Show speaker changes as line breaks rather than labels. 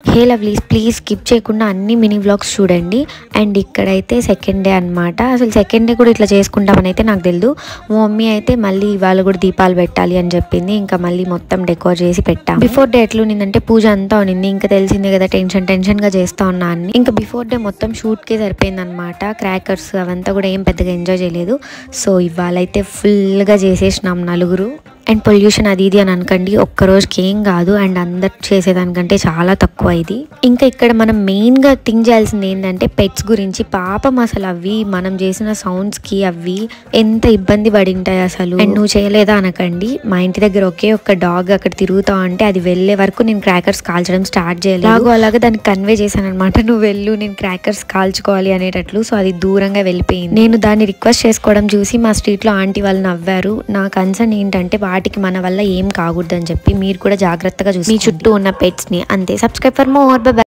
Hey lovelies, please skip చేయకుండా అన్ని mini vlogs చూడండి. అండ్ ఇక్కడైతే సెకండ్ డే అనమాట. అసలు సెకండ్ డే కూడా ఇట్లా చేసుకుంటామని అయితే నాకు తెలియదు. మా మమ్మీ అయితే మళ్ళీ ఇవాళ కూడా దీపాలు పెట్టాలి అని చెప్పింది. ఇంకా మళ్ళీ మొత్తం డెకోర్ చేసి పెట్టాము. బిఫోర్ డే ఎట్లుండిందంటే పూజ అంతా ఉన్నింది. ఇంకా తెలిసిందే కదా, టెన్షన్గా చేస్తా ఉన్నా అన్ని. ఇంకా బిఫోర్ డే మొత్తం షూట్కే సరిపోయింది అనమాట. క్రాకర్స్ అవంతా కూడా ఏం పెద్దగా ఎంజాయ్ చేయలేదు. సో ఇవాళ అయితే ఫుల్గా చేసేసినాం నలుగురు. అండ్ పొల్యూషన్ అది ఇది అని అనకండి, ఒక్కరోజుకి ఏం కాదు. అండ్ అందరు చేసేదానికంటే చాలా తక్కువ ఇది. ఇంకా ఇక్కడ మనం మెయిన్గా థింక్ చేయాల్సింది ఏంటంటే పెట్స్ గురించి. పాపం అసలు అవి మనం చేసిన సౌండ్స్కి అవి ఎంత ఇబ్బంది పడి ఉంటాయి అసలు. అండ్ నువ్వు చేయలేదా అనకండి, మా ఇంటి దగ్గర ఒకే ఒక్క డాగ్ అక్కడ తిరుగుతా ఉంటే అది వెళ్ళే వరకు నేను క్రాకర్స్ కాల్చడం స్టార్ట్ చేయలేదు. అలాగే దానికి కన్వే చేశాను అనమాట, నువ్వు వెళ్ళు, నేను క్రాకర్స్ కాల్చుకోవాలి అనేటట్లు. సో అది దూరంగా వెళ్ళిపోయింది. నేను దాన్ని రిక్వెస్ట్ చేసుకోవడం చూసి మా స్ట్రీట్లో ఆంటీ వాళ్ళు నవ్వారు. నా కన్సర్న్ ఏంటంటే వాటికి మన వల్ల ఏం కాకూడదని చెప్పి మీరు కూడా జాగ్రత్తగా చూసి మీ చుట్టూ ఉన్న పెట్స్ ని. అంతే. Subscribe for more. బై.